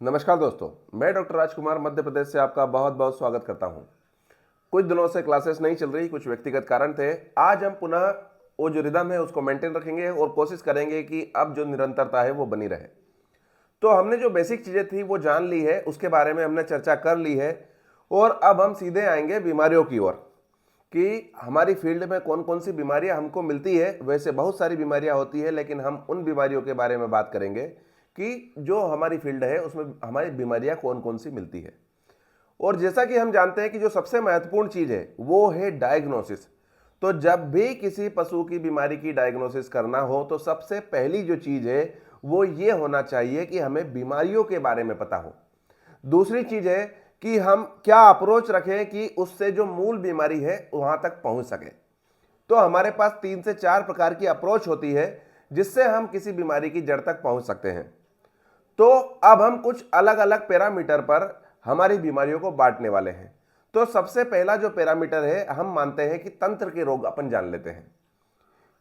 नमस्कार दोस्तों, मैं डॉक्टर राजकुमार मध्य प्रदेश से आपका बहुत बहुत स्वागत करता हूं। कुछ दिनों से क्लासेस नहीं चल रही, कुछ व्यक्तिगत कारण थे। आज हम पुनः वो जो रिदम है उसको मेंटेन रखेंगे और कोशिश करेंगे कि अब जो निरंतरता है वो बनी रहे। तो हमने जो बेसिक चीज़ें थी वो जान ली है, उसके बारे में हमने चर्चा कर ली है और अब हम सीधे आएंगे बीमारियों की ओर कि हमारी फील्ड में कौन कौन सी बीमारियां हमको मिलती है। वैसे बहुत सारी बीमारियां होती है, लेकिन हम उन बीमारियों के बारे में बात करेंगे कि जो हमारी फील्ड है उसमें हमारी बीमारियां कौन कौन सी मिलती है। और जैसा कि हम जानते हैं कि जो सबसे महत्वपूर्ण चीज़ है वो है डायग्नोसिस। तो जब भी किसी पशु की बीमारी की डायग्नोसिस करना हो तो सबसे पहली जो चीज़ है वो ये होना चाहिए कि हमें बीमारियों के बारे में पता हो। दूसरी चीज़ है कि हम क्या अप्रोच रखें कि उससे जो मूल बीमारी है वहां तक पहुंच सके। तो हमारे पास 3 से 4 प्रकार की अप्रोच होती है जिससे हम किसी बीमारी की जड़ तक पहुंच सकते हैं। तो अब हम कुछ अलग अलग पैरामीटर पर हमारी बीमारियों को बांटने वाले हैं। तो सबसे पहला जो पैरामीटर है, हम मानते हैं कि तंत्र के रोग अपन जान लेते हैं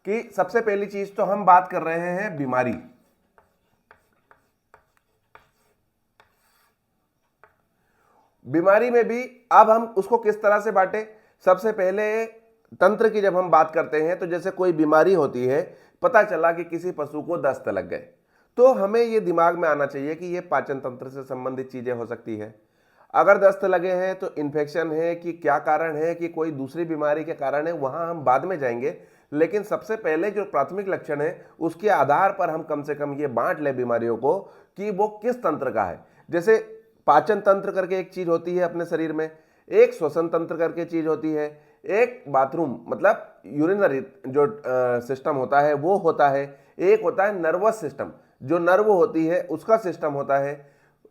कि सबसे पहली चीज तो हम बात कर रहे हैं बीमारी। बीमारी में भी अब हम उसको किस तरह से बांटे। सबसे पहले तंत्र की जब हम बात करते हैं तो जैसे कोई बीमारी होती है, पता चला कि किसी पशु को दस्त लग गए, तो हमें ये दिमाग में आना चाहिए कि ये पाचन तंत्र से संबंधित चीजें हो सकती है। अगर दस्त लगे हैं तो इन्फेक्शन है कि क्या कारण है कि कोई दूसरी बीमारी के कारण है, वहां हम बाद में जाएंगे। लेकिन सबसे पहले जो प्राथमिक लक्षण है उसके आधार पर हम कम से कम ये बांट ले बीमारियों को कि वो किस तंत्र का है। जैसे पाचन तंत्र करके एक चीज होती है अपने शरीर में, एक श्वसन तंत्र करके चीज होती है, एक बाथरूम मतलब यूरिनरी जो सिस्टम होता है वो होता है, एक होता है नर्वस सिस्टम जो नर्व होती है उसका सिस्टम होता है,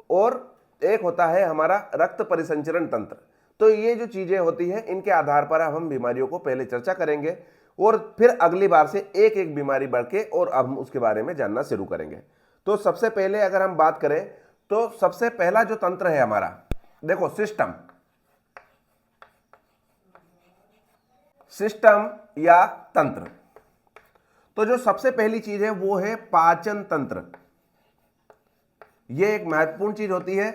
और एक होता है हमारा रक्त परिसंचरण तंत्र। तो ये जो चीजें होती हैं इनके आधार पर हम बीमारियों को पहले चर्चा करेंगे और फिर अगली बार से एक एक बीमारी बढ़ के और अब हम उसके बारे में जानना शुरू करेंगे। तो सबसे पहले अगर हम बात करें तो सबसे पहला जो तंत्र है हमारा, देखो सिस्टम, सिस्टम या तंत्र। तो जो सबसे पहली चीज है वो है पाचन तंत्र। ये एक महत्वपूर्ण चीज होती है।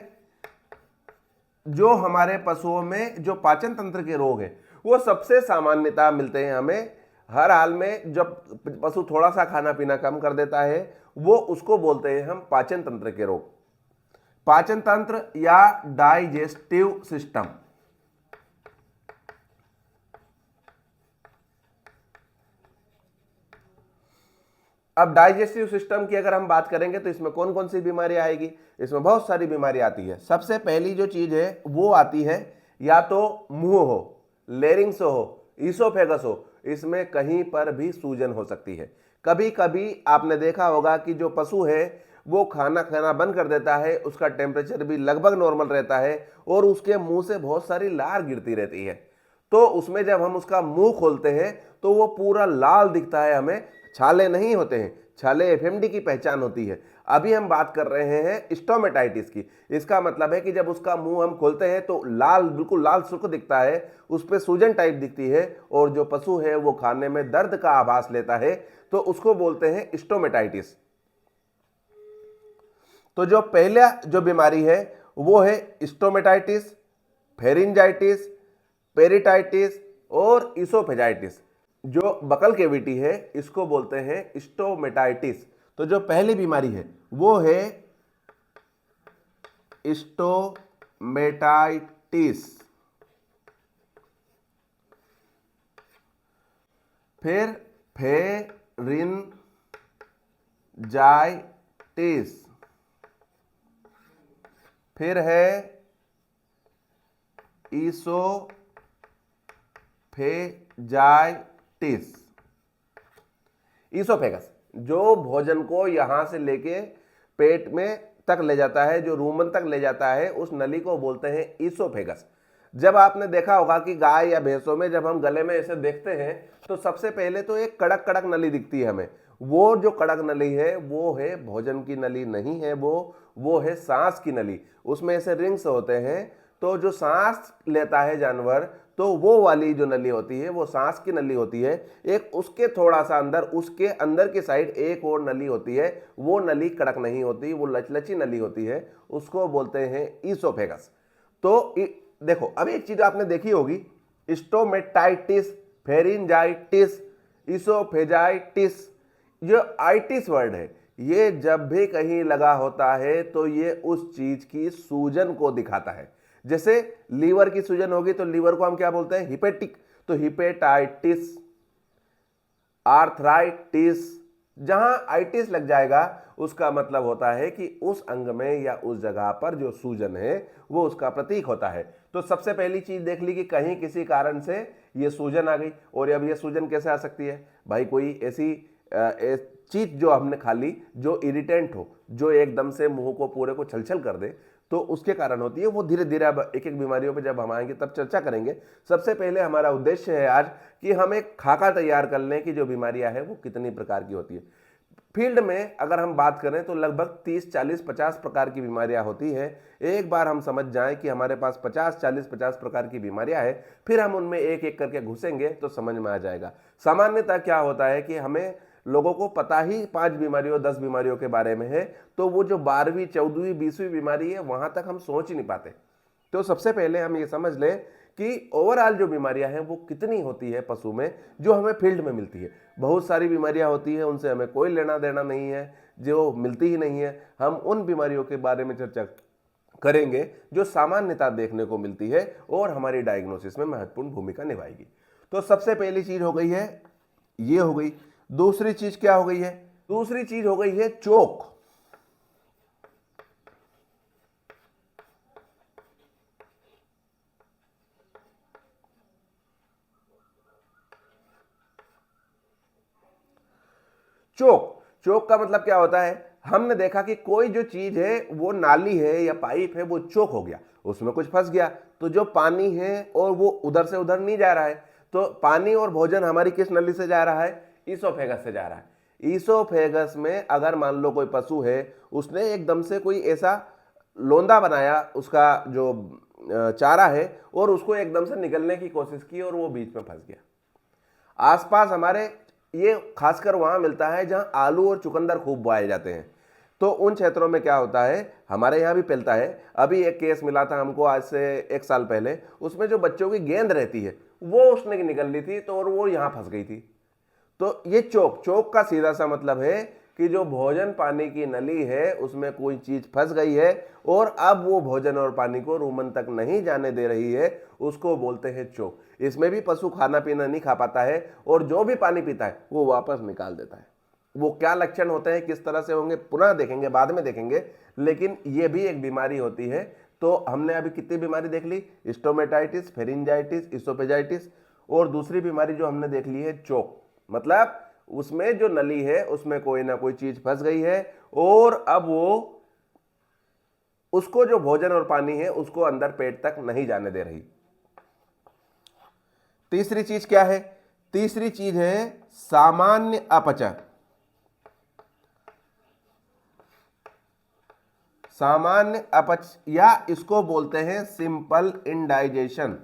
जो हमारे पशुओं में जो पाचन तंत्र के रोग है वो सबसे सामान्यतः मिलते हैं हमें हर हाल में। जब पशु थोड़ा सा खाना पीना कम कर देता है वो उसको बोलते हैं हम पाचन तंत्र के रोग। पाचन तंत्र या डाइजेस्टिव सिस्टम। अब डाइजेस्टिव सिस्टम की अगर हम बात करेंगे तो इसमें कौन कौन सी बीमारी आएगी। इसमें बहुत सारी बीमारी आती है। सबसे पहली जो चीज है वो आती है या तो मुंह हो, लेरिंग्स हो, ईसोफेगस हो, इसमें कहीं पर भी सूजन हो सकती है। कभी कभी आपने देखा होगा कि जो पशु है वो खाना खाना बंद कर देता है, उसका टेम्परेचर भी लगभग नॉर्मल रहता है और उसके मुंह से बहुत सारी लार गिरती रहती है। तो उसमें जब हम उसका मुंह खोलते हैं तो वो पूरा लाल दिखता है हमें, छाले नहीं होते हैं। छाले एफएमडी की पहचान होती है। अभी हम बात कर रहे हैं स्टोमेटाइटिस की। इसका मतलब है कि जब उसका मुंह हम खोलते हैं तो लाल, बिल्कुल लाल सुर्ख दिखता है, उस पर सूजन टाइप दिखती है और जो पशु है वो खाने में दर्द का आभास लेता है, तो उसको बोलते हैं स्टोमेटाइटिस। तो जो पहला जो बीमारी है वो है स्टोमेटाइटिस, फेरिंजाइटिस, पेरिटाइटिस और इसोफेजाइटिस। जो बकल कैविटी है इसको बोलते हैं स्टोमेटाइटिस। तो जो पहली बीमारी है वो है स्टोमेटाइटिस। फिर फेरिंजाइटिस, फिर है इसोफेजाइटिस। ईसोफेगस जो भोजन को यहां से लेके पेट में तक ले जाता है, जो रूमन तक ले जाता है, उस नली को बोलते हैं ईसोफेगस। जब आपने देखा होगा कि गाय या भैंसों में जब हम गले में ऐसे देखते हैं तो सबसे पहले तो एक कड़क कड़क नली दिखती है हमें। वो जो कड़क नली है वो है भोजन की नली नहीं है, वो है सांस की नली। उसमें ऐसे रिंग्स होते हैं, तो जो सांस लेता है जानवर, तो वो वाली जो नली होती है वो सांस की नली होती है। एक उसके थोड़ा सा अंदर, उसके अंदर की साइड एक और नली होती है, वो नली कड़क नहीं होती, वो लचलची नली होती है, उसको बोलते हैं ईसोफेगस। तो देखो, अब एक चीज आपने देखी होगी, स्टोमेटाइटिस, फेरिंजाइटिस, इसोफेजाइटिस, जो आइटिस वर्ड है, ये जब भी कहीं लगा होता है तो ये उस चीज की सूजन को दिखाता है। जैसे लीवर की सूजन होगी तो लीवर को हम क्या बोलते हैं? हिपेटिक। तो हिपेटाइटिस, आर्थराइटिस, जहां आइटिस लग जाएगा उसका मतलब होता है कि उस अंग में या उस जगह पर जो सूजन है वो उसका प्रतीक होता है। तो सबसे पहली चीज देख ली कि कहीं किसी कारण से ये सूजन आ गई। और अब ये सूजन कैसे आ सकती है भाई? कोई ऐसी चीज जो हमने खा ली जो इरिटेंट हो, जो एकदम से मुंह को पूरे को छलछल कर दे, तो उसके कारण होती है। वो धीरे धीरे अब एक एक बीमारियों पे जब हम आएंगे तब चर्चा करेंगे। सबसे पहले हमारा उद्देश्य है आज कि हम एक खाका तैयार कर लें कि जो बीमारियां हैं वो कितनी प्रकार की होती है। फील्ड में अगर हम बात करें तो लगभग 30, 40, 50 प्रकार की बीमारियां होती है। एक बार हम समझ जाएं कि हमारे पास 50, 40, 50 प्रकार की बीमारियां हैं, फिर हम उनमें एक एक करके घुसेंगे तो समझ में आ जाएगा। सामान्यतः क्या होता है कि हमें लोगों को पता ही 5 बीमारियों 10 बीमारियों के बारे में है, तो वो जो 12वीं 14वीं 20वीं बीमारी है वहां तक हम सोच ही नहीं पाते। तो सबसे पहले हम ये समझ लें कि ओवरऑल जो बीमारियां हैं वो कितनी होती है पशु में, जो हमें फील्ड में मिलती है। बहुत सारी बीमारियां होती है, उनसे हमें कोई लेना देना नहीं है, जो मिलती ही नहीं है। हम उन बीमारियों के बारे में चर्चा करेंगे जो सामान्यतः देखने को मिलती है और हमारी डायग्नोसिस में महत्वपूर्ण भूमिका निभाएगी। तो सबसे पहली चीज हो गई है, ये हो गई। दूसरी चीज क्या हो गई है? दूसरी चीज हो गई है चोक। चोक, चोक का मतलब क्या होता है? हमने देखा कि कोई जो चीज है वो नाली है या पाइप है, वो चोक हो गया, उसमें कुछ फंस गया, तो जो पानी है और वो उधर से उधर नहीं जा रहा है। तो पानी और भोजन हमारी किस नली से जा रहा है? ईसोफेगस से जा रहा है। ईसोफेगस में अगर मान लो कोई पशु है, उसने एकदम से कोई ऐसा लोंदा बनाया उसका जो चारा है, और उसको एकदम से निकलने की कोशिश की और वो बीच में फंस गया। आसपास हमारे ये खासकर वहां मिलता है जहां आलू और चुकंदर खूब बोए जाते हैं। तो उन क्षेत्रों में क्या होता है, हमारे यहाँ भी फैलता है। अभी एक केस मिला था हमको आज से 1 साल पहले, उसमें जो बच्चों की गेंद रहती है वो उसने निकल ली थी, तो और वो यहाँ फंस गई थी। तो ये चोक, चोक का सीधा सा मतलब है कि जो भोजन पानी की नली है उसमें कोई चीज फंस गई है और अब वो भोजन और पानी को रूमन तक नहीं जाने दे रही है, उसको बोलते हैं चोक। इसमें भी पशु खाना पीना नहीं खा पाता है और जो भी पानी पीता है वो वापस निकाल देता है। वो क्या लक्षण होते हैं, किस तरह से होंगे, पुनः देखेंगे, बाद में देखेंगे, लेकिन ये भी एक बीमारी होती है। तो हमने अभी कितनी बीमारी देख ली? स्टोमेटाइटिस, फेरिंजाइटिस, इसोफेजाइटिस, और दूसरी बीमारी जो हमने देख ली है चोक। मतलब उसमें जो नली है उसमें कोई ना कोई चीज फंस गई है और अब वो उसको जो भोजन और पानी है उसको अंदर पेट तक नहीं जाने दे रही। तीसरी चीज क्या है? तीसरी चीज है सामान्य अपच। सामान्य अपच या इसको बोलते हैं सिंपल इंडाइजेशन।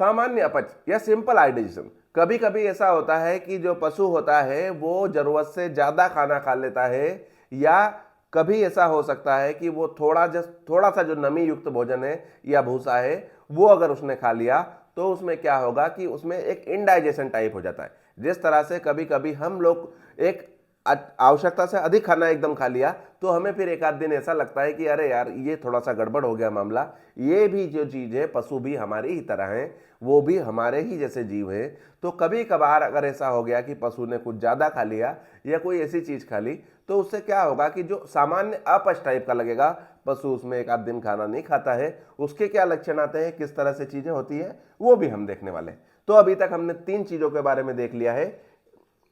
सामान्य अपच या सिंपल डाइजेशन। कभी कभी ऐसा होता है कि जो पशु होता है वो जरूरत से ज्यादा खाना खा लेता है, या कभी ऐसा हो सकता है कि वो थोड़ा सा जो नमी युक्त भोजन है या भूसा है वो अगर उसने खा लिया तो उसमें क्या होगा कि उसमें एक इनडाइजेशन टाइप हो जाता है। जिस तरह से कभी कभी हम लोग एक आवश्यकता से अधिक खाना एकदम खा लिया तो हमें फिर एक आध दिन ऐसा लगता है कि अरे यार ये थोड़ा सा गड़बड़ हो गया मामला। ये भी जो चीज है, पशु भी हमारी ही तरह हैं, वो भी हमारे ही जैसे जीव हैं। तो कभी कभार अगर ऐसा हो गया कि पशु ने कुछ ज्यादा खा लिया या कोई ऐसी चीज खा ली तो उससे क्या होगा कि जो सामान्य अपच टाइप का लगेगा, पशु उसमें एक आध दिन खाना नहीं खाता है, उसके क्या लक्षण आते हैं, किस तरह से चीजें होती है, वो भी हम देखने वाले हैं। तो अभी तक हमने 3 चीजों के बारे में देख लिया है,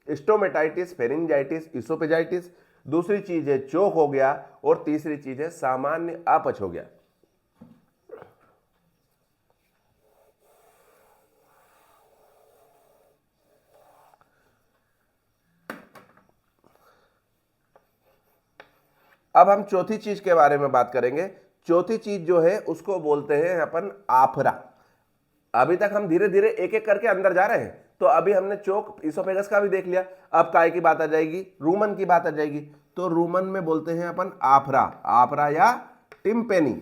स्टोमेटाइटिस, फेरिंजाइटिस, इसोफेजाइटिस। दूसरी चीज है चोक हो गया और तीसरी चीज है सामान्य अपच हो गया। अब हम चौथी चीज के बारे में बात करेंगे। चौथी चीज जो है उसको बोलते हैं अपन आफरा। अभी तक हम धीरे धीरे एक एक करके अंदर जा रहे हैं। तो अभी हमने चोक इसोफेगस का भी देख लिया, अब काय की बात आ जाएगी, रूमन की बात आ जाएगी। तो रूमन में बोलते हैं अपन आफरा, आफरा या टिम्पेनी।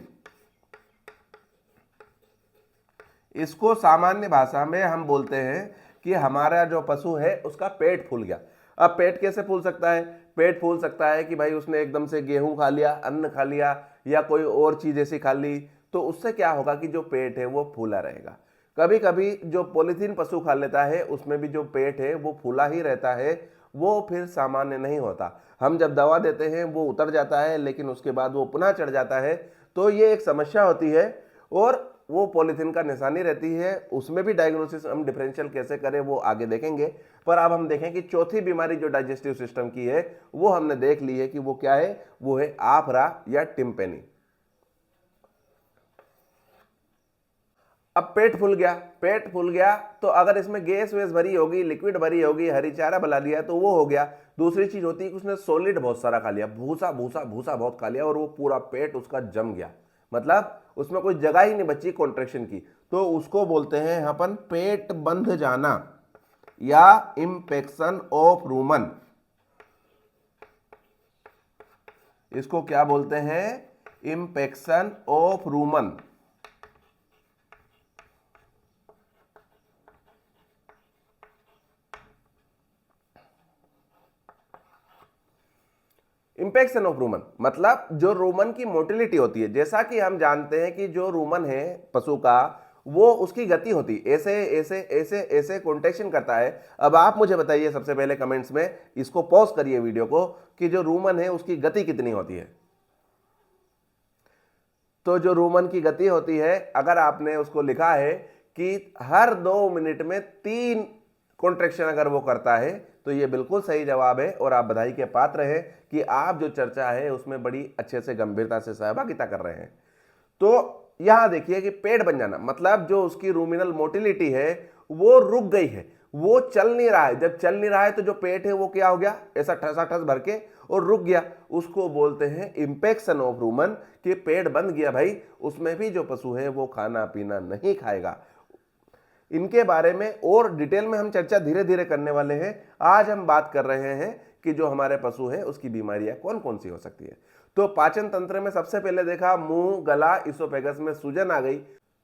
इसको सामान्य भाषा में हम बोलते हैं कि हमारा जो पशु है उसका पेट फूल गया। अब पेट कैसे फूल सकता है? पेट फूल सकता है कि भाई उसने एकदम से गेहूं खा लिया, अन्न खा लिया या कोई और चीज ऐसी खा ली, तो उससे क्या होगा कि जो पेट है वो फूला रहेगा। कभी कभी जो पॉलीथीन पशु खा लेता है उसमें भी जो पेट है वो फूला ही रहता है, वो फिर सामान्य नहीं होता। हम जब दवा देते हैं वो उतर जाता है, लेकिन उसके बाद वो पुनः चढ़ जाता है। तो ये एक समस्या होती है और वो पॉलीथीन का निशानी रहती है। उसमें भी डायग्नोसिस हम डिफरेंशियल कैसे करें वो आगे देखेंगे। पर अब हम देखें कि चौथी बीमारी जो डाइजेस्टिव सिस्टम की है वो हमने देख ली है कि वो क्या है, वो है आफरा या टिम्पेनी। अब पेट फूल गया, पेट फूल गया तो अगर इसमें गैस वैस भरी होगी, लिक्विड भरी होगी, हरी चारा बना लिया तो वो हो गया। दूसरी चीज होती है कि उसने सॉलिड बहुत सारा खा लिया, भूसा भूसा भूसा बहुत खा लिया और वो पूरा पेट उसका जम गया, मतलब उसमें कोई जगह ही नहीं बची कॉन्ट्रेक्शन की। तो उसको बोलते हैं अपन पेट बंध जाना या इंफेक्शन ऑफ रूमन। इसको क्या बोलते हैं? Infection of Roman. Infection of Roman मतलब जो रूमन की मोटिलिटी होती है। जैसा कि हम जानते हैं कि जो रूमन है पशु का, वो उसकी गति होती है, ऐसे ऐसे ऐसे ऐसे कॉन्ट्रैक्शन करता है। अब आप मुझे बताइए सबसे पहले कमेंट्स में, इसको पॉज करिए वीडियो को, कि जो रूमन है उसकी गति कितनी होती है। तो जो रूमन की गति होती है, अगर आपने उसको लिखा है कि हर 2 मिनट में 3 कॉन्ट्रैक्शन अगर वो करता है, तो ये बिल्कुल सही जवाब है और आप बधाई के पात्र हैं कि आप जो चर्चा है उसमें बड़ी अच्छे से गंभीरता से सहभागिता कर रहे हैं। तो यहां देखिए कि पेट बन जाना मतलब जो उसकी रूमिनल मोटिलिटी है वो रुक गई है, वो चल नहीं रहा है। जब चल नहीं रहा है तो जो पेट है वो क्या हो गया, ऐसा ठसाठस भर के और रुक गया। उसको बोलते हैं इंफेक्शन ऑफ रूमन, कि पेट बंद गया भाई, उसमें भी जो पशु है वो खाना पीना नहीं खाएगा। इनके बारे में और डिटेल में हम चर्चा धीरे धीरे करने वाले हैं। आज हम बात कर रहे हैं कि जो हमारे पशु है उसकी बीमारियां कौन कौन सी हो सकती है। तो पाचन तंत्र में सबसे पहले देखा मुंह, गला, इसोफेगस में सूजन आ गई।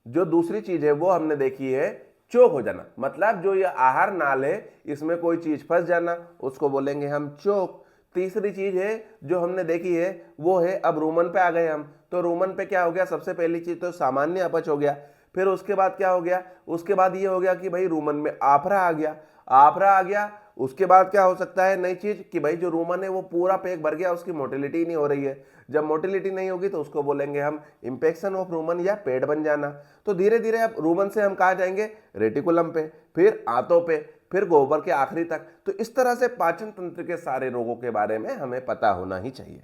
जो दूसरी चीज है वो हमने देखी है चोक हो जाना, मतलब जो ये आहार नाल है इसमें कोई चीज फंस जाना, उसको बोलेंगे हम चोक। तीसरी चीज है जो हमने देखी है वो है, अब रूमन पे आ गए हम, तो रूमन पे क्या हो गया, सबसे पहली चीज तो सामान्य अपच हो गया। फिर उसके बाद क्या हो गया, उसके बाद ये हो गया कि भाई रूमन में आफरा आ गया, आफरा आ गया। उसके बाद क्या हो सकता है नई चीज, कि भाई जो रूमन है वो पूरा पेट भर गया, उसकी मोटिलिटी नहीं हो रही है। जब मोटिलिटी नहीं होगी तो उसको बोलेंगे हम इंफेक्शन ऑफ रूमन या पेट बन जाना। तो धीरे धीरे अब रूमन से हम कहा जाएंगे रेटिकुलम पे, फिर आंतों पे, फिर गोबर के आखिरी तक। तो इस तरह से पाचन तंत्र के सारे रोगों के बारे में हमें पता होना ही चाहिए।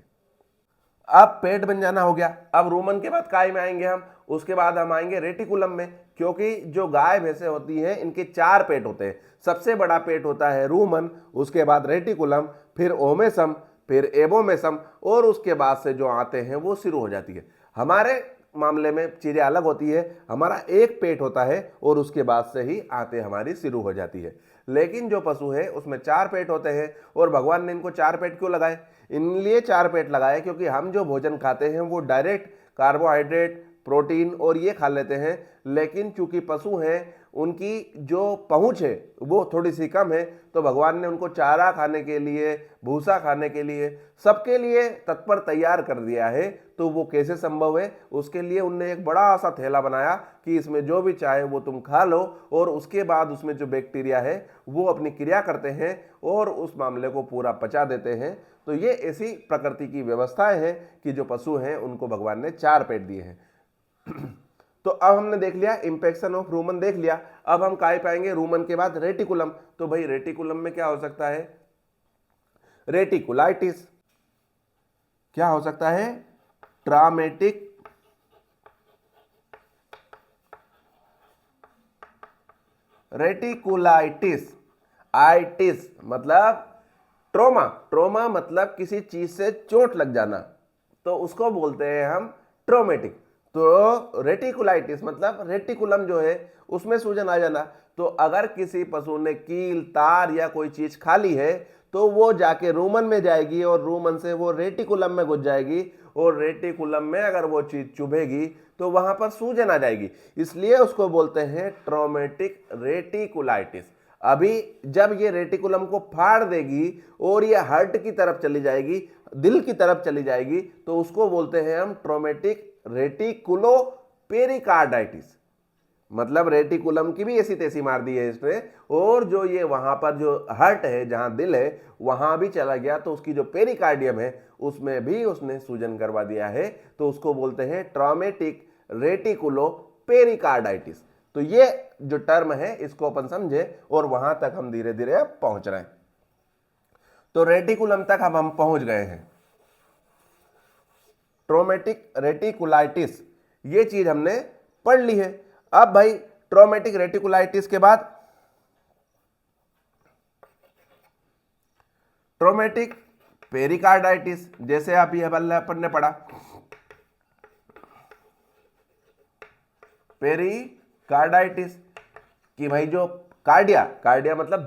अब पेट बन जाना हो गया, अब रूमन के बाद काय में आएंगे हम, उसके बाद हम आएंगे रेटिकुलम में। क्योंकि जो गाय भैंसे होती हैं इनके 4 पेट होते हैं। सबसे बड़ा पेट होता है रूमन, उसके बाद रेटिकुलम, फिर ओमेसम, फिर एबोमेसम और उसके बाद से जो आते हैं वो शुरू हो जाती है। हमारे मामले में चीजें अलग होती है, हमारा एक पेट होता है और उसके बाद से ही आते हमारी शुरू हो जाती है। लेकिन जो पशु है उसमें 4 पेट होते हैं। और भगवान ने इनको 4 पेट क्यों लगाए? इन लिए 4 पेट लगाए क्योंकि हम जो भोजन खाते हैं वो डायरेक्ट कार्बोहाइड्रेट, प्रोटीन और ये खा लेते हैं। लेकिन चूंकि पशु हैं उनकी जो पहुंच है वो थोड़ी सी कम है, तो भगवान ने उनको चारा खाने के लिए, भूसा खाने के लिए, सबके लिए तत्पर तैयार कर दिया है। तो वो कैसे संभव है? उसके लिए उनने एक बड़ा सा थैला बनाया कि इसमें जो भी चाहे वो तुम खा लो, और उसके बाद उसमें जो बैक्टीरिया है वो अपनी क्रिया करते हैं और उस मामले को पूरा पचा देते हैं। तो ये ऐसी प्रकृति की व्यवस्थाएं हैं कि जो पशु हैं उनको भगवान ने 4 पेट दिए हैं। तो अब हमने देख लिया इंफेक्शन ऑफ रूमन देख लिया। अब हम काय पाएंगे रूमन के बाद रेटिकुलम। तो भाई रेटिकुलम में क्या हो सकता है? रेटिकुलाइटिस। क्या हो सकता है? ट्रामेटिक रेटिकुलाइटिस। आइटिस मतलब ट्रोमा, ट्रोमा मतलब किसी चीज से चोट लग जाना। तो उसको बोलते हैं हम ट्रोमेटिक। तो रेटिकुलाइटिस मतलब रेटिकुलम जो है उसमें सूजन आ जाना। तो अगर किसी पशु ने कील, तार या कोई चीज खा ली है तो वो जाके रूमन में जाएगी और रूमन से वो रेटिकुलम में घुस जाएगी, और रेटिकुलम में अगर वो चीज चुभेगी तो वहां पर सूजन आ जाएगी, इसलिए उसको बोलते हैं ट्रोमेटिक रेटिकुलाइटिस। अभी जब ये रेटिकुलम को फाड़ देगी और ये हार्ट की तरफ चली जाएगी, दिल की तरफ चली जाएगी, तो उसको बोलते हैं हम ट्रोमेटिक रेटिकुलो पेरिकार्डाइटिस। मतलब रेटिकुलम की भी ऐसी तैसी मार दी है इसने, और जो ये वहां पर जो हार्ट है जहां दिल है वहां भी चला गया, तो उसकी जो पेरिकार्डियम है उसमें भी उसने सूजन करवा दिया है, तो उसको बोलते हैं ट्रॉमेटिक रेटिकुलो पेरिकार्डाइटिस। तो ये जो टर्म है इसको अपन समझे और वहां तक हम धीरे धीरे अब पहुंच रहे हैं। तो रेटिकुलम तक अब हम पहुंच गए हैं। ट्रोमेटिक रेटिकुलाइटिस ये चीज हमने पढ़ ली है। अब भाई ट्रोमेटिक रेटिकुलाइटिस के बाद ट्रोमेटिक पेरिकार्डाइटिस, जैसे आप ये अपन ने पढ़ा पेरिकार्डाइटिस कि भाई जो कार्डिया मतलब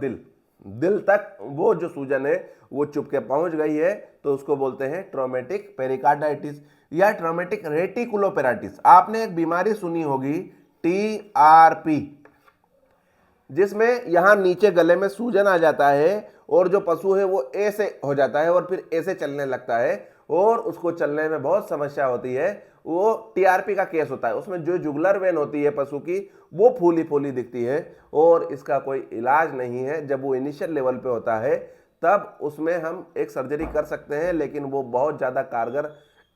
दिल तक वो जो सूजन है वो चुप के पहुंच गई है, तो उसको बोलते हैं ट्रोमेटिक पेरिकार्डाइटिस या ट्रोमेटिक रेटिकुलोपेराइटिस। आपने एक बीमारी सुनी होगी TRP, जिसमें यहां नीचे गले में सूजन आ जाता है और जो पशु है वो ऐसे हो जाता है और फिर ऐसे चलने लगता है और उसको चलने में बहुत समस्या होती है। वो TRP का केस होता है। उसमें जो जुगुलर वेन होती है पशु की वो फूली फूली दिखती है और इसका कोई इलाज नहीं है। जब वो इनिशियल लेवल पे होता है तब उसमें हम एक सर्जरी कर सकते हैं, लेकिन वो बहुत ज़्यादा कारगर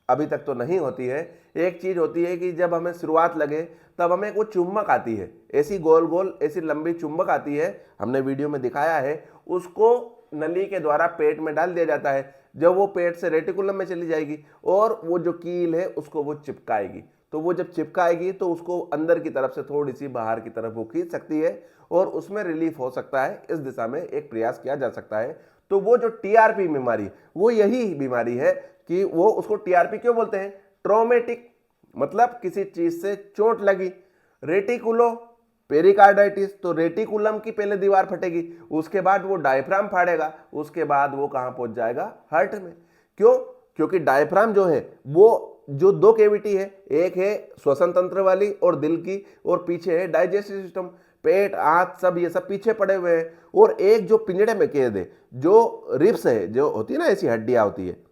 अभी तक तो नहीं होती है। एक चीज़ होती है कि जब हमें शुरुआत लगे तब हमें वो चुम्बक आती है, ऐसी गोल गोल ऐसी लंबी चुम्बक आती है, हमने वीडियो में दिखाया है। उसको नली के द्वारा पेट में डाल दिया जाता है। जब वो पेट से रेटिकुलम में चली जाएगी और वो जो कील है उसको वो चिपकाएगी, तो वो जब चिपकाएगी तो उसको अंदर की तरफ से थोड़ी सी बाहर की तरफ वो खींच सकती है और उसमें रिलीफ हो सकता है। इस दिशा में एक प्रयास किया जा सकता है। तो वो जो TRP बीमारी वो यही बीमारी है कि वो उसको TRP क्यों बोलते हैं? ट्रोमेटिक मतलब किसी चीज से चोट लगी। रेटिकुलो पेरिकार्डाइटिस तो रेटिकुलम की पहले दीवार फटेगी, उसके बाद वो डायफ्राम फाड़ेगा, उसके बाद वो कहां पहुंच जाएगा? हार्ट में। क्यों? क्योंकि डायफ्राम जो है वो जो दो कैविटी है, एक है श्वसन तंत्र वाली और दिल की, और पीछे है डाइजेस्टिव सिस्टम, पेट आंत सब ये सब पीछे पड़े हुए हैं, और एक जो पिंजड़े में कैद है जो रिब्स है, जो होती है ना ऐसी हड्डियां होती है,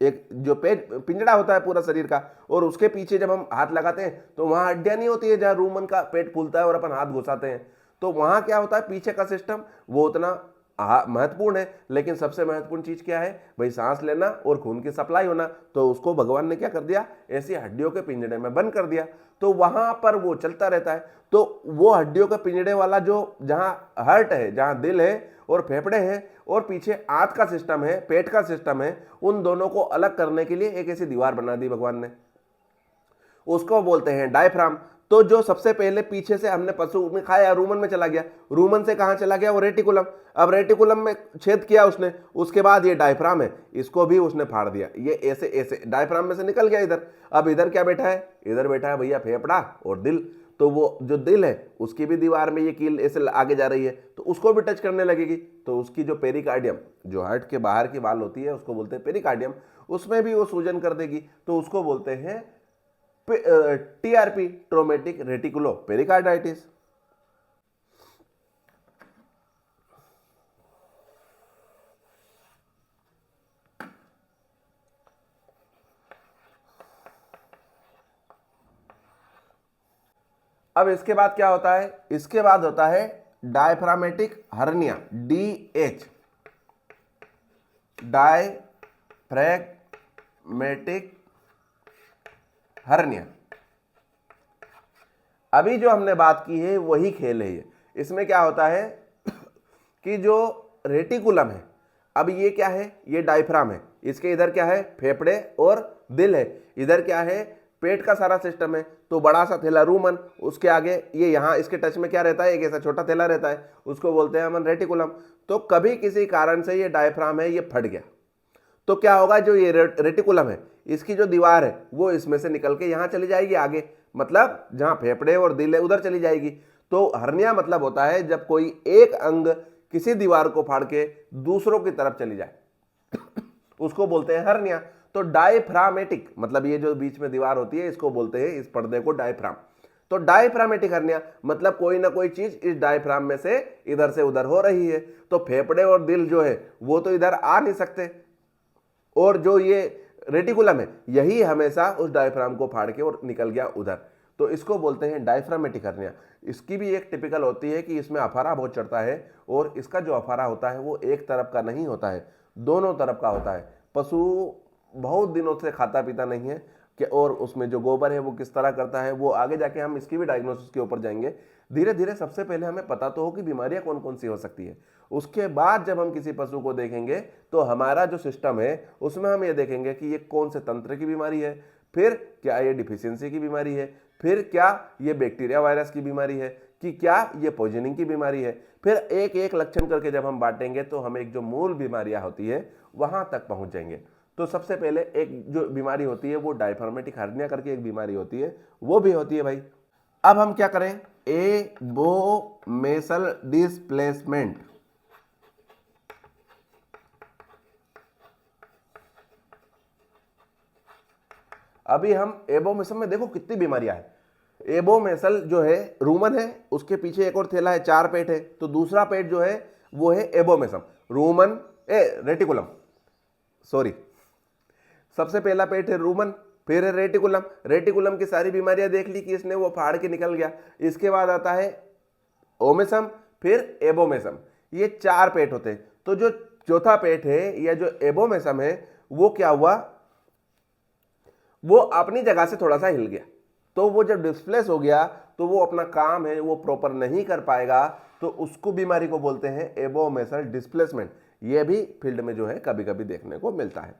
एक जो पेट पिंजड़ा होता है पूरा शरीर का, और उसके पीछे जब हम हाथ लगाते हैं तो वहां हड्डियां नहीं होती है जहां रूमन का पेट फूलता है और अपन हाथ घुसाते हैं। तो वहां क्या होता है? पीछे का सिस्टम वो उतना महत्वपूर्ण है, लेकिन सबसे महत्वपूर्ण चीज क्या है भाई? सांस लेना और खून की सप्लाई होना। तो उसको भगवान ने क्या कर दिया? ऐसी हड्डियों के पिंजड़े में बंद कर दिया, तो वहां पर वो चलता रहता है। तो वो हड्डियों के पिंजड़े वाला जो जहां हार्ट है, जहां दिल है और फेफड़े हैं और पीछे आंत का सिस्टम है, पेट का सिस्टम है, उन दोनों को अलग करने के लिए एक ऐसी दीवार बना दी भगवान ने, उसको बोलते हैं डायफ्राम। तो जो सबसे पहले पीछे से हमने पशु में खाया, रूमन में चला गया, रूमन से कहां चला गया? वो रेटिकुलम। अब रेटिकुलम में छेद किया उसने, उसके बाद ये डायफ्राम है, इसको भी उसने फाड़ दिया। ये ऐसे ऐसे डायफ्राम में से निकल गया इधर। अब इधर क्या बैठा है? इधर बैठा है भैया फेफड़ा और दिल। तो वो जो दिल है उसकी भी दीवार में ये कील ऐसे आगे जा रही है, तो उसको भी टच करने लगेगी। तो उसकी जो पेरिकार्डियम, जो हार्ट के बाहर की वाल होती है उसको बोलते हैं पेरिकार्डियम, उसमें भी वो सूजन कर देगी। तो उसको बोलते हैं TRP ट्रोमेटिक रेटिकुलो पेरिकार्डाइटिस। अब इसके बाद क्या होता है? इसके बाद होता है diaphragmatic hernia, DH, diaphragmatic hernia. अभी जो हमने बात की है वही खेल है ये। इसमें क्या होता है कि जो रेटिकुलम है, अब ये क्या है? ये डायफ्राम है, इसके इधर क्या है? फेफड़े और दिल है, इधर क्या है? पेट का सारा सिस्टम है। तो बड़ा सा थैला रूमन, उसके आगे ये यहाँ इसके टच में क्या रहता है? एक ऐसा छोटा थैला रहता है, उसको बोलते हैं हम रेटिकुलम। तो कभी किसी कारण से ये डायफ्राम है ये फट गया, तो क्या होगा, जो ये रेटिकुलम है इसकी जो दीवार है वो इसमें से निकल के यहाँ चली जाएगी आगे, मतलब जहाँ फेफड़े और दिल है उधर चली जाएगी। तो हर्निया मतलब होता है जब कोई एक अंग किसी दीवार को फाड़ के दूसरों की तरफ चली जाए उसको बोलते हैं हर्निया। तो डायफ्रामेटिक मतलब ये जो बीच में दीवार होती है इसको बोलते हैं, इस पर्दे को डायफ्राम। तो डायफ्रामेटिक हर्निया मतलब कोई ना कोई चीज इस डायफ्राम में से इधर से उधर हो रही है। तो फेफड़े और दिल जो है वो तो इधर आ नहीं सकते, और जो ये रेटिकुलम है यही हमेशा उस डायफ्राम को फाड़ के और निकल गया उधर, तो इसको बोलते हैं डायफ्रामेटिक हर्निया। इसकी भी एक टिपिकल होती है कि इसमें अफारा बहुत चढ़ता है, और इसका जो अफारा होता है वो एक तरफ का नहीं होता है, दोनों तरफ का होता है। पशु बहुत दिनों से खाता पीता नहीं है कि, और उसमें जो गोबर है वो किस तरह करता है वो आगे जाके हम इसकी भी डायग्नोसिस के ऊपर जाएंगे धीरे धीरे। सबसे पहले हमें पता तो हो कि बीमारियां कौन कौन सी हो सकती है, उसके बाद जब हम किसी पशु को देखेंगे तो हमारा जो सिस्टम है उसमें हम ये देखेंगे कि ये कौन से तंत्र की बीमारी है, फिर क्या ये डिफिशियंसी की बीमारी है, फिर क्या ये बैक्टीरिया वायरस की बीमारी है, कि क्या ये पॉइजनिंग की बीमारी है। फिर एक एक लक्षण करके जब हम बांटेंगे तो हम एक जो मूल बीमारियां होती है वहां तक पहुंच जाएंगे। तो सबसे पहले एक जो बीमारी होती है वो डायफ्रामेटिक हर्निया करके एक बीमारी होती है, वो भी होती है भाई। अब हम क्या करें, एबोमेसल डिस्प्लेसमेंट। अभी हम एबोमेसल में देखो कितनी बीमारियां हैं। एबोमेसल जो है रूमन है, उसके पीछे एक और थैला है, 4 पेट है, तो दूसरा पेट जो है वो है एबोमेसम। रूमन रेटिकुलम, सॉरी, सबसे पहला पेट है रूमन, फिर है रेटिकुलम। रेटिकुलम की सारी बीमारियां देख ली कि इसने वो फाड़ के निकल गया। इसके बाद आता है ओमेसम, फिर एबोमेसम। ये 4 पेट होते हैं। तो जो चौथा पेट है या जो एबोमेसम है वो क्या हुआ, वो अपनी जगह से थोड़ा सा हिल गया। तो वो जब डिस्प्लेस हो गया तो वो अपना काम है वो प्रॉपर नहीं कर पाएगा, तो उसको बीमारी को बोलते हैं एबोमेसल डिस्प्लेसमेंट। ये भी फील्ड में जो है कभी कभी देखने को मिलता है।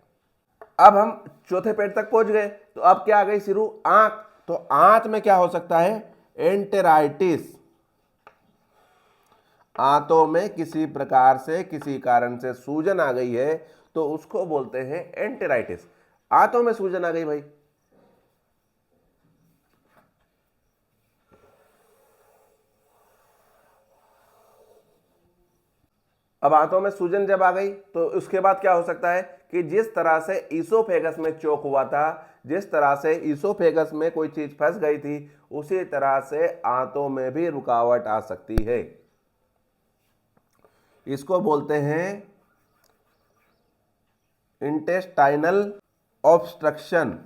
अब हम चौथे पेट तक पहुंच गए, तो अब क्या आ गई शुरू, आंत। तो आंत में क्या हो सकता है, एंटेराइटिस। आंतों में किसी प्रकार से किसी कारण से सूजन आ गई है तो उसको बोलते हैं एंटेराइटिस। आंतों में सूजन आ गई भाई, अब आंतों में सूजन जब आ गई तो उसके बाद क्या हो सकता है कि जिस तरह से ईसोफेगस में चोक हुआ था, जिस तरह से ईसोफेगस में कोई चीज फंस गई थी, उसी तरह से आंतों में भी रुकावट आ सकती है। इसको बोलते हैं इंटेस्टाइनल ऑब्स्ट्रक्शन।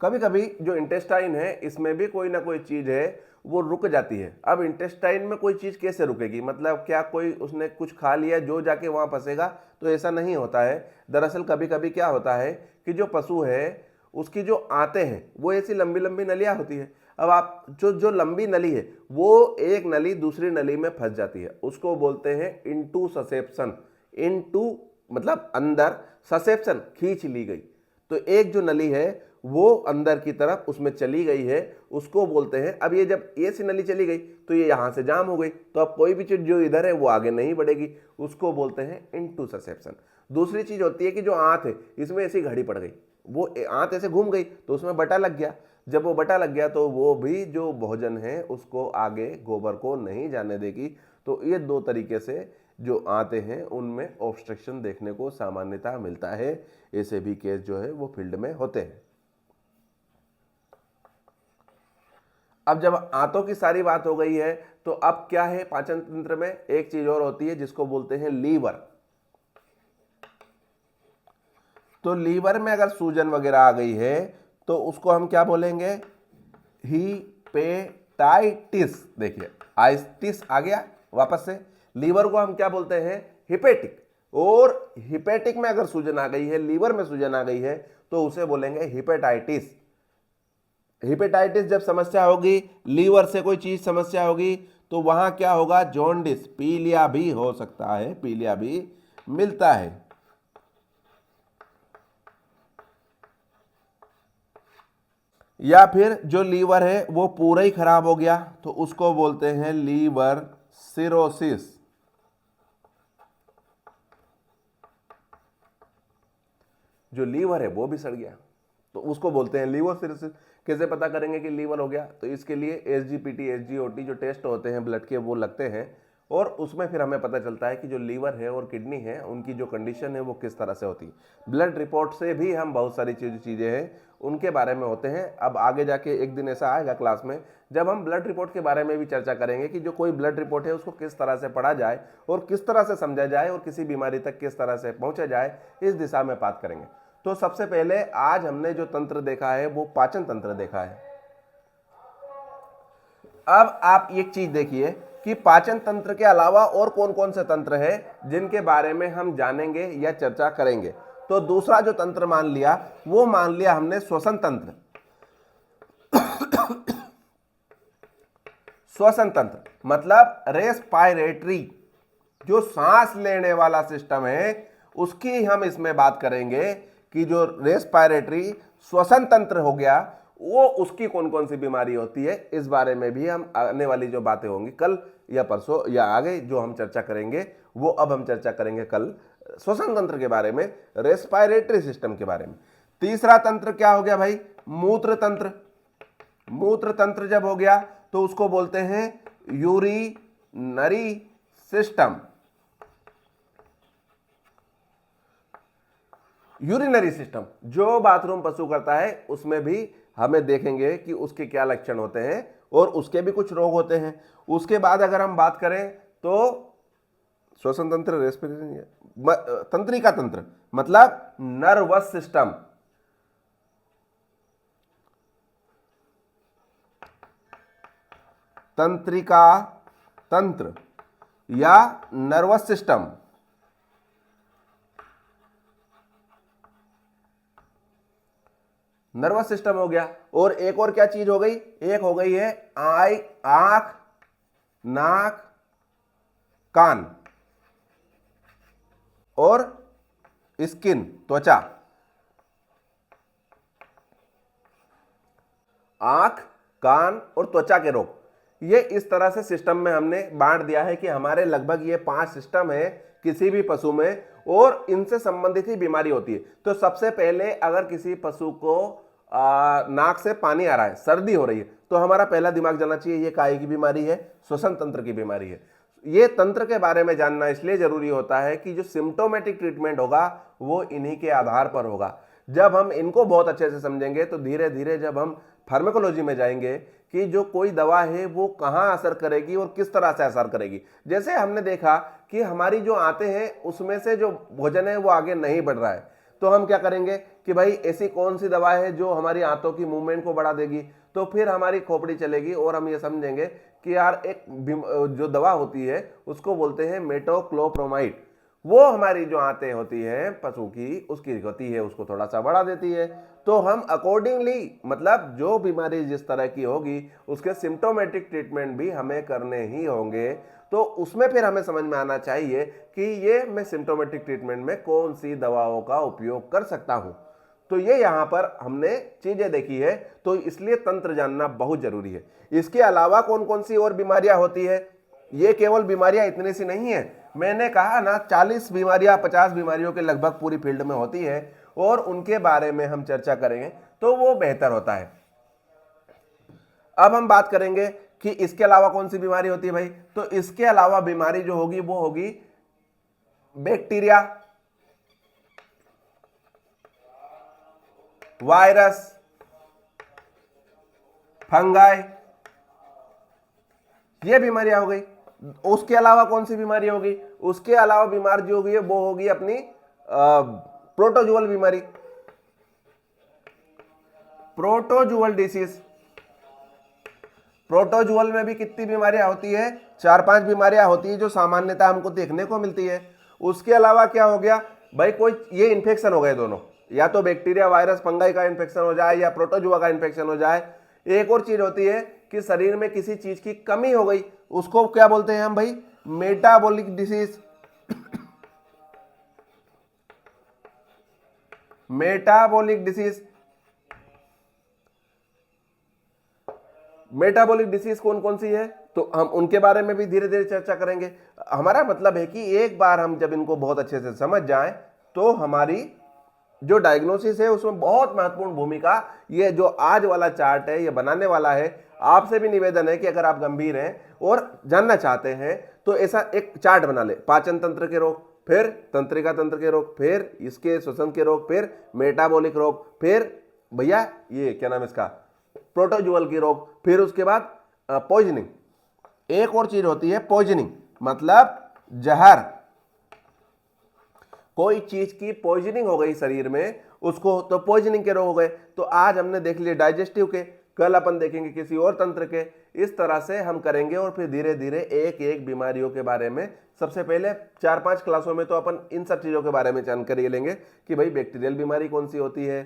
कभी कभी जो इंटेस्टाइन है इसमें भी कोई ना कोई चीज है वो रुक जाती है। अब इंटेस्टाइन में कोई चीज कैसे रुकेगी, मतलब क्या कोई उसने कुछ खा लिया जो जाके वहां फंसेगा, तो ऐसा नहीं होता है। दरअसल कभी कभी क्या होता है कि जो पशु है उसकी जो आंतें हैं वो ऐसी लंबी लंबी नलियां होती है। अब आप जो जो लंबी नली है वो एक नली दूसरी नली में फंस जाती है, उसको बोलते हैं इनटू ससेप्शन। इनटू मतलब अंदर, ससेप्शन खींच ली गई। तो एक जो नली है वो अंदर की तरफ उसमें चली गई है, उसको बोलते हैं। अब ये जब ये सी नली चली गई तो ये यहां से जाम हो गई, तो अब कोई भी चीज जो इधर है वो आगे नहीं बढ़ेगी, उसको बोलते हैं इनटू ससेप्शन। दूसरी चीज होती है कि जो आंत है इसमें ऐसी घड़ी पड़ गई, वो आंत ऐसे घूम गई तो उसमें बटा लग गया। जब वो बटा लग गया तो वो भी जो भोजन है उसको आगे गोबर को नहीं जाने देगी। तो ये 2 तरीके से जो आते हैं उनमें ऑब्स्ट्रक्शन देखने को सामान्यतः मिलता है। ऐसे भी केस जो है वो फील्ड में होते हैं। अब जब आंतों की सारी बात हो गई है तो अब क्या है, पाचन तंत्र में एक चीज और होती है जिसको बोलते हैं लीवर। तो लीवर में अगर सूजन वगैरह आ गई है तो उसको हम क्या बोलेंगे, हिपेटाइटिस। देखिए आइटिस आ गया वापस से। लीवर को हम क्या बोलते हैं, हिपेटिक। और हिपेटिक में अगर सूजन आ गई है, लीवर में सूजन आ गई है तो उसे बोलेंगे हिपेटाइटिस। हिपेटाइटिस जब समस्या होगी, लीवर से कोई चीज समस्या होगी तो वहां क्या होगा, जॉन्डिस, पीलिया भी हो सकता है, पीलिया भी मिलता है। या फिर जो लीवर है वो पूरा ही खराब हो गया तो उसको बोलते हैं लीवर सिरोसिस। जो लीवर है वो भी सड़ गया तो उसको बोलते हैं लीवर सिरोसिस। कैसे पता करेंगे कि लीवर हो गया? तो इसके लिए एसजीपीटी एसजीओटी जो टेस्ट होते हैं ब्लड के वो लगते हैं और उसमें फिर हमें पता चलता है कि जो लीवर है और किडनी है उनकी जो कंडीशन है वो किस तरह से होती है। ब्लड रिपोर्ट से भी हम बहुत सारी चीज़ें हैं उनके बारे में होते हैं। अब आगे जाके एक दिन ऐसा आएगा क्लास में जब हम ब्लड रिपोर्ट के बारे में भी चर्चा करेंगे कि जो कोई ब्लड रिपोर्ट है उसको किस तरह से पढ़ा जाए और किस तरह से समझा जाए और किसी बीमारी तक किस तरह से पहुंचा जाए, इस दिशा में बात करेंगे। तो सबसे पहले आज हमने जो तंत्र देखा है वो पाचन तंत्र देखा है। अब आप एक चीज देखिए कि पाचन तंत्र के अलावा और कौन कौन से तंत्र है जिनके बारे में हम जानेंगे या चर्चा करेंगे। तो दूसरा जो तंत्र मान लिया वो मान लिया हमने श्वसन तंत्र। श्वसन तंत्र मतलब रेस्पायरेटरी, जो सांस लेने वाला सिस्टम है उसकी हम इसमें बात करेंगे कि जो रेस्पायरेटरी श्वसन तंत्र हो गया वो उसकी कौन कौन सी बीमारी होती है, इस बारे में भी हम आने वाली जो बातें होंगी कल या परसों या आगे जो हम चर्चा करेंगे वो अब हम चर्चा करेंगे कल श्वसन तंत्र के बारे में, रेस्पायरेटरी सिस्टम के बारे में। तीसरा तंत्र क्या हो गया भाई? मूत्र तंत्र। मूत्र तंत्र जब हो गया तो उसको बोलते हैं यूरिनरी सिस्टम। यूरिनरी सिस्टम जो बाथरूम पशु करता है उसमें भी हमें देखेंगे कि उसके क्या लक्षण होते हैं और उसके भी कुछ रोग होते हैं। उसके बाद अगर हम बात करें तो श्वसन तंत्र, रेस्पिरेशन, तंत्रिका तंत्र मतलब नर्वस सिस्टम। तंत्रिका तंत्र या नर्वस सिस्टम। नर्वस सिस्टम हो गया। और एक और क्या चीज हो गई? एक हो गई है आंख, नाक, कान और स्किन, त्वचा। आंख, कान और त्वचा के रोग, ये इस तरह से सिस्टम में हमने बांट दिया है कि हमारे लगभग ये 5 सिस्टम है किसी भी पशु में और इनसे संबंधित ही बीमारी होती है। तो सबसे पहले अगर किसी पशु को नाक से पानी आ रहा है, सर्दी हो रही है, तो हमारा पहला दिमाग जाना चाहिए ये काहे की बीमारी है? श्वसन तंत्र की बीमारी है। ये तंत्र के बारे में जानना इसलिए जरूरी होता है कि जो सिम्टोमेटिक ट्रीटमेंट होगा वो इन्हीं के आधार पर होगा। जब हम इनको बहुत अच्छे से समझेंगे तो धीरे धीरे जब हम फार्माकोलॉजी में जाएंगे कि जो कोई दवा है वो कहाँ असर करेगी और किस तरह से असर करेगी। जैसे हमने देखा कि हमारी जो आंतें हैं उसमें से जो भोजन है वो आगे नहीं बढ़ रहा है, तो हम क्या करेंगे कि भाई ऐसी कौन सी दवा है जो हमारी आंतों की मूवमेंट को बढ़ा देगी। तो फिर हमारी खोपड़ी चलेगी और हम ये समझेंगे कि यार एक जो दवा होती है उसको बोलते हैं मेटोक्लोप्रोमाइड। वो हमारी जो आंतें होती हैं पशु की उसकी गति है उसको थोड़ा सा बढ़ा देती है। तो हम अकॉर्डिंगली मतलब जो बीमारी जिस तरह की होगी उसके सिम्टोमेटिक ट्रीटमेंट भी हमें करने ही होंगे। तो उसमें फिर हमें समझ में आना चाहिए कि ये मैं सिम्टोमेटिक ट्रीटमेंट में कौन सी दवाओं का उपयोग कर सकता हूं। तो ये यहां पर हमने चीजें देखी है, तो इसलिए तंत्र जानना बहुत जरूरी है। इसके अलावा कौन कौन सी और बीमारियां होती है? ये केवल बीमारियां इतनी सी नहीं है, मैंने कहा ना 40 बीमारियां 50 बीमारियों के लगभग पूरी फील्ड में होती है और उनके बारे में हम चर्चा करेंगे तो वो बेहतर होता है। अब हम बात करेंगे कि इसके अलावा कौन सी बीमारी होती है भाई। तो इसके अलावा बीमारी जो होगी वो होगी बैक्टीरिया, वायरस, फंगाई, ये बीमारियां हो गई। उसके अलावा कौन सी बीमारी होगी? उसके अलावा बीमारी जो होगी वो होगी अपनी प्रोटोजुअल बीमारी, प्रोटोजुअल डिसीज। प्रोटोजुअल में भी कितनी बीमारियां होती है? 4-5 बीमारियां होती है जो सामान्यतः हमको देखने को मिलती है। उसके अलावा क्या हो गया भाई? कोई ये इन्फेक्शन हो गए दोनों, या तो बैक्टीरिया वायरस फंगाई का इन्फेक्शन हो जाए या प्रोटोजुआ का इन्फेक्शन हो जाए। एक और चीज होती है कि शरीर में किसी चीज की कमी हो गई, उसको क्या बोलते हैं हम भाई? Metabolic disease. Metabolic disease metabolic disease कौन कौन सी है, तो हम उनके बारे में भी धीरे धीरे चर्चा करेंगे। हमारा मतलब है कि एक बार हम जब इनको बहुत अच्छे से समझ जाएं तो हमारी जो डायग्नोसिस है उसमें बहुत महत्वपूर्ण भूमिका ये जो आज वाला चार्ट है ये बनाने वाला है। आपसे भी निवेदन है कि अगर आप गंभीर हैं और जानना चाहते हैं तो ऐसा एक चार्ट बना ले। पाचन तंत्र के रोग, फिर तंत्रिका तंत्र के रोग, फिर इसके श्वसन के रोग, फिर मेटाबॉलिक रोग, फिर भैया ये क्या नाम है इसका प्रोटोजुअल के रोग, फिर उसके बाद पॉइजनिंग। एक और चीज होती है पॉइजनिंग, मतलब जहर, कोई चीज की पॉइजनिंग हो गई शरीर में उसको तो पॉइजनिंग के रोग हो गए। तो आज हमने देख लिए डाइजेस्टिव के, कल अपन देखेंगे किसी और तंत्र के। इस तरह से हम करेंगे और फिर धीरे धीरे एक एक बीमारियों के बारे में, सबसे पहले 4-5 क्लासों में तो अपन इन सब चीजों के बारे में जानकारी लेंगे कि भाई बैक्टीरियल बीमारी कौन सी होती है,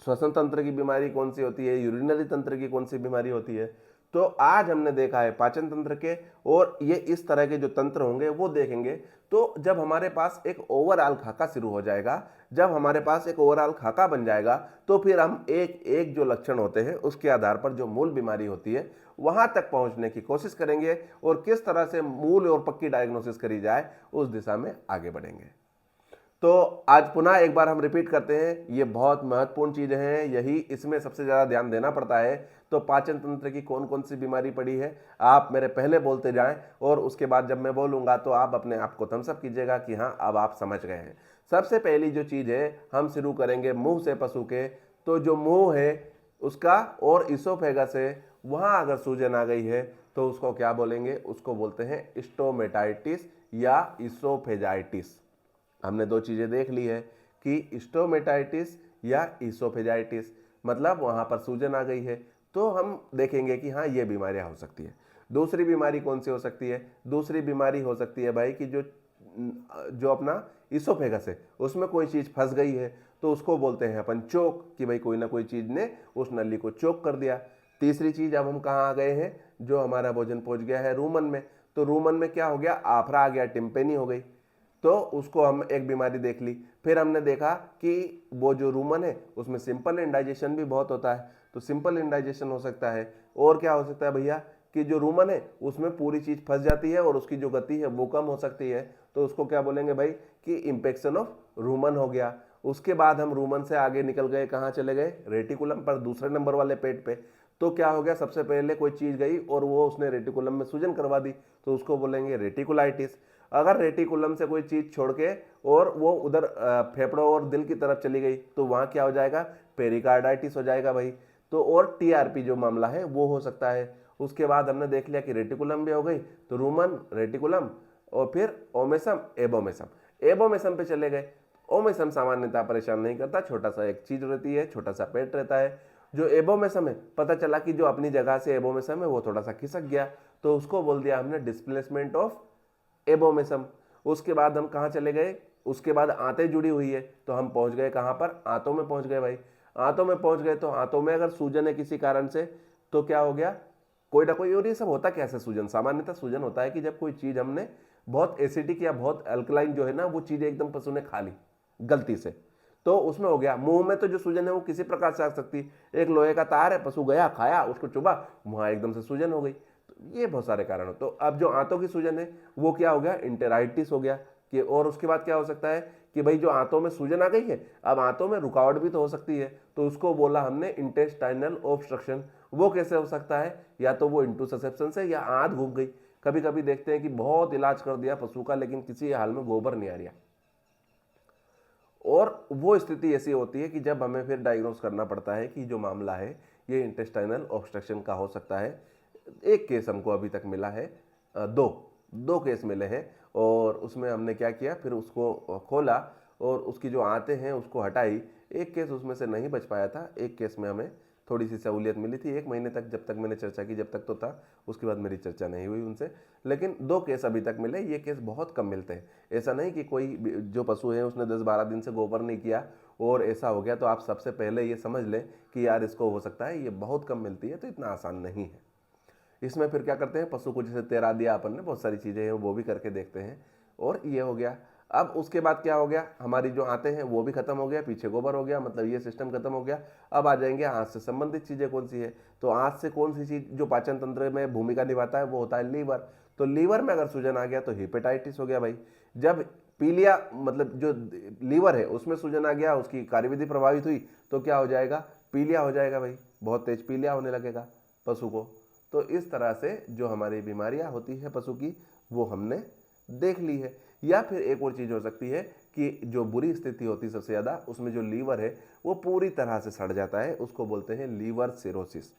श्वसन तंत्र की बीमारी कौन सी होती है, यूरिनरी तंत्र की कौन सी बीमारी होती है। तो आज हमने देखा है पाचन तंत्र के, और ये इस तरह के जो तंत्र होंगे वो देखेंगे। तो जब हमारे पास एक ओवरऑल खाका शुरू हो जाएगा, जब हमारे पास एक ओवरऑल खाका बन जाएगा, तो फिर हम एक एक जो लक्षण होते हैं उसके आधार पर जो मूल बीमारी होती है वहां तक पहुंचने की कोशिश करेंगे और किस तरह से मूल और पक्की डायग्नोसिस करी जाए उस दिशा में आगे बढ़ेंगे। तो आज पुनः एक बार हम रिपीट करते हैं, ये बहुत महत्वपूर्ण चीजें हैं, यही इसमें सबसे ज्यादा ध्यान देना पड़ता है। तो पाचन तंत्र की कौन कौन सी बीमारी पड़ी है आप मेरे पहले बोलते जाएं और उसके बाद जब मैं बोलूंगा तो आप अपने आप को थम्स अप कीजिएगा कि हाँ अब आप समझ गए हैं। सबसे पहली जो चीज है हम शुरू करेंगे मुंह से पशु के। तो जो मुंह है उसका और इसोफेगस है, वहां अगर सूजन आ गई है तो उसको क्या बोलेंगे, उसको बोलते हैं स्टोमेटाइटिस या इसोफेजाइटिस। हमने दो चीजें देख ली है कि स्टोमेटाइटिस या इसोफेजाइटिस, मतलब वहां पर सूजन आ गई है। तो हम देखेंगे कि हाँ ये बीमारियां हो सकती है। दूसरी बीमारी कौन सी हो सकती है, दूसरी बीमारी हो सकती है भाई कि जो जो अपना इसोफेगस है उसमें कोई चीज फंस गई है, तो उसको बोलते हैं अपन चोक, कि भाई कोई ना कोई चीज ने उस नली को चोक कर दिया। तीसरी चीज अब हम कहाँ आ गए हैं, जो हमारा भोजन पहुंच गया है रूमन में, तो रूमन में क्या हो गया, आफरा आ गया, टिम्पेनी हो गई, तो उसको हम एक बीमारी देख ली। फिर हमने देखा कि वो जो रूमन है उसमें सिंपल इंडाइजेशन भी बहुत होता है, तो सिंपल इंडाइजेशन हो सकता है। और क्या हो सकता है भैया कि जो रूमन है उसमें पूरी चीज फंस जाती है और उसकी जो गति है वो कम हो सकती है, तो उसको क्या बोलेंगे भाई कि इंफेक्शन ऑफ रूमन हो गया। उसके बाद हम रूमन से आगे निकल गए, कहाँ चले गए, रेटिकुलम पर, दूसरे नंबर वाले पेट पे। तो क्या हो गया, सबसे पहले कोई चीज गई और वो उसने रेटिकुलम में सूजन करवा दी, तो उसको बोलेंगे रेटिकुलाइटिस। अगर रेटिकुलम से कोई चीज छोड़ के और वो उधर फेफड़ों और दिल की तरफ चली गई तो वहां क्या हो जाएगा, पेरिकार्डाइटिस हो जाएगा भाई। तो और टीआरपी जो मामला है वो हो सकता है। उसके बाद हमने देख लिया कि रेटिकुलम भी हो गई, तो रूमन, रेटिकुलम और फिर ओमेसम, एबोमेसम। एबोमेसम पे चले गए। ओमेसम सामान्यतः परेशान नहीं करता, छोटा सा एक चीज रहती है, छोटा सा पेट रहता है। जो एबोमेसम है, पता चला कि जो अपनी जगह से एबोमेसम है वो थोड़ा सा खिसक गया, तो उसको बोल दिया हमने डिस्प्लेसमेंट ऑफ एबोमेसम। उसके बाद हम कहाँ चले गए, उसके बाद आंतें जुड़ी हुई है, तो हम पहुंच गए कहाँ पर, आंतों में पहुंच गए भाई। आंतों में पहुंच गए तो आंतों में अगर सूजन है किसी कारण से तो क्या हो गया, कोई ना कोई। और ये सब होता कैसे सूजन, सामान्यतः सूजन होता है कि जब कोई चीज हमने बहुत एसिडिक या बहुत अल्कलाइन जो है ना वो चीज एकदम पशु ने खा ली गलती से, तो उसमें हो गया। मुंह में तो जो सूजन है वो किसी प्रकार से आ सकती है, एक लोहे का तार है, पशु गया खाया उसको चुबा, वहां एकदम से सूजन हो गई, तो ये बहुत सारे कारण हो। तो अब जो आंतों की सूजन है वो क्या हो गया, इंटेराइटिस हो गया कि। और उसके बाद क्या हो सकता है कि भाई जो आंतों में सूजन आ गई है, अब आंतों में रुकावट भी तो हो सकती है, तो उसको बोला हमने इंटेस्टाइनल ऑब्स्ट्रक्शन। वो कैसे हो सकता है, या तो वो इंटूससेप्शन से या आंत घुस गई। कभी कभी देखते हैं कि बहुत इलाज कर दिया पशु का लेकिन किसी हाल में गोबर नहीं आ रहा, और वो स्थिति ऐसी होती है कि जब हमें फिर डायग्नोस करना पड़ता है कि जो मामला है ये इंटेस्टाइनल ऑब्स्ट्रक्शन का हो सकता है। एक केस हमको अभी तक मिला है, दो केस मिले हैं, और उसमें हमने क्या किया, फिर उसको खोला और उसकी जो आंतें हैं उसको हटाई। एक केस उसमें से नहीं बच पाया था, एक केस में हमें थोड़ी सी सहूलियत मिली थी 1 महीने तक, जब तक मैंने चर्चा की, जब तक तो था, उसके बाद मेरी चर्चा नहीं हुई उनसे। लेकिन 2 केस अभी तक मिले, ये केस बहुत कम मिलते हैं। ऐसा नहीं कि कोई जो पशु है उसने 10-12 दिन से गोबर नहीं किया और ऐसा हो गया, तो आप सबसे पहले ये समझ लें कि यार इसको हो सकता है, ये बहुत कम मिलती है, तो इतना आसान नहीं है। इसमें फिर क्या करते हैं, पशु को जैसे तैरा दिया अपन ने, बहुत सारी चीज़ें हैं वो भी करके देखते हैं, और ये हो गया। अब उसके बाद क्या हो गया, हमारी जो आंतें हैं वो भी खत्म हो गया, पीछे गोबर हो गया, मतलब ये सिस्टम खत्म हो गया। अब आ जाएंगे आंत से संबंधित चीजें कौन सी है, तो आंत से कौन सी चीज जो पाचन तंत्र में भूमिका निभाता है वो होता है लीवर। तो लीवर में अगर सूजन आ गया तो हेपेटाइटिस हो गया भाई। जब पीलिया मतलब जो लीवर है उसमें सूजन आ गया, उसकी कार्यविधि प्रभावित हुई तो क्या हो जाएगा, पीलिया हो जाएगा भाई, बहुत तेज पीलिया होने लगेगा पशु को। तो इस तरह से जो हमारी बीमारियां होती है पशु की वो हमने देख ली है। या फिर एक और चीज हो सकती है कि जो बुरी स्थिति होती है सबसे ज्यादा, उसमें जो लीवर है वो पूरी तरह से सड़ जाता है, उसको बोलते हैं लीवर सिरोसिस।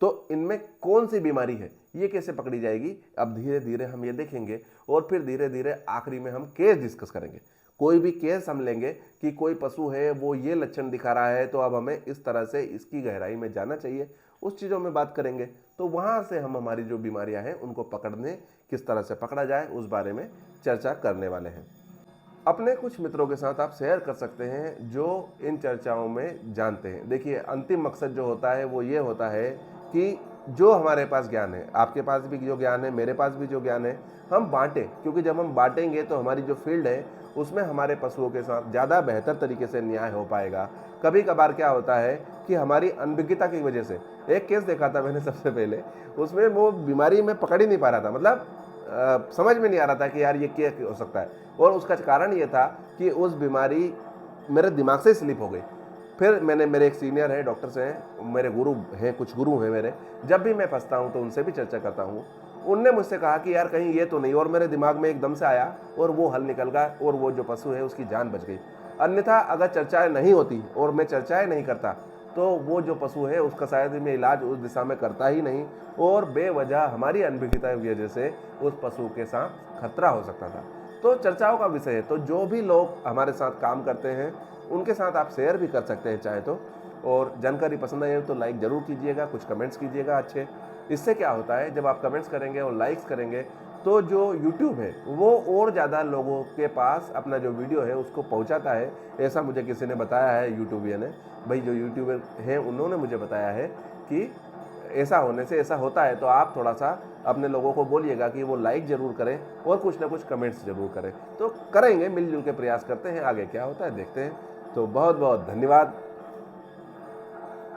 तो इनमें कौन सी बीमारी है ये कैसे पकड़ी जाएगी, अब धीरे धीरे हम ये देखेंगे और फिर धीरे धीरे आखिरी में हम केस डिस्कस करेंगे। कोई भी केस हम लेंगे कि कोई पशु है वो ये लक्षण दिखा रहा है तो अब हमें इस तरह से इसकी गहराई में जाना चाहिए, उस चीज़ों में बात करेंगे। तो वहाँ से हम हमारी जो बीमारियां हैं उनको पकड़ने, किस तरह से पकड़ा जाए उस बारे में चर्चा करने वाले हैं। अपने कुछ मित्रों के साथ आप शेयर कर सकते हैं जो इन चर्चाओं में जानते हैं। देखिए अंतिम मकसद जो होता है वो ये होता है कि जो हमारे पास ज्ञान है, आपके पास भी जो ज्ञान है, मेरे पास भी जो ज्ञान है, हम बांटें, क्योंकि जब हम बांटेंगे तो हमारी जो फील्ड है उसमें हमारे पशुओं के साथ ज़्यादा बेहतर तरीके से न्याय हो पाएगा। कभी कभार क्या होता है कि हमारी अनभिज्ञता की वजह से, एक केस देखा था मैंने सबसे पहले, उसमें वो बीमारी में पकड़ ही नहीं पा रहा था, मतलब समझ में नहीं आ रहा था कि यार ये क्या हो सकता है, और उसका कारण ये था कि उस बीमारी मेरे दिमाग से स्लिप हो गई। फिर मैंने, मेरे एक सीनियर है, डॉक्टर्स हैं, मेरे गुरु हैं, कुछ गुरु हैं मेरे, जब भी मैं फंसता हूँ तो उनसे भी चर्चा करता हूँ। उनने मुझसे कहा कि यार कहीं ये तो नहीं, और मेरे दिमाग में एकदम से आया और वो हल निकल गया और वो जो पशु है उसकी जान बच गई। अन्यथा अगर चर्चाएं नहीं होती और मैं चर्चाएं नहीं करता तो वो जो पशु है उसका शायद मैं इलाज उस दिशा में करता ही नहीं, और बेवजह हमारी अनभिज्ञता की वजह से उस पशु के साथ खतरा हो सकता था। तो चर्चाओं का विषय है, तो जो भी लोग हमारे साथ काम करते हैं उनके साथ आप शेयर भी कर सकते हैं चाहे तो। और जानकारी पसंद आई तो लाइक ज़रूर कीजिएगा, कुछ कमेंट्स कीजिएगा अच्छे। इससे क्या होता है, जब आप कमेंट्स करेंगे और लाइक्स करेंगे तो जो YouTube है वो और ज़्यादा लोगों के पास अपना जो वीडियो है उसको पहुंचाता है। ऐसा मुझे किसी ने बताया है, यूट्यूबियन ने, भाई जो यूट्यूबर हैं उन्होंने मुझे बताया है कि ऐसा होने से ऐसा होता है। तो आप थोड़ा सा अपने लोगों को बोलिएगा कि वो लाइक ज़रूर करें और कुछ ना कुछ कमेंट्स ज़रूर करें। तो करेंगे, मिलजुल के प्रयास करते हैं, आगे क्या होता है देखते हैं। तो बहुत बहुत धन्यवाद।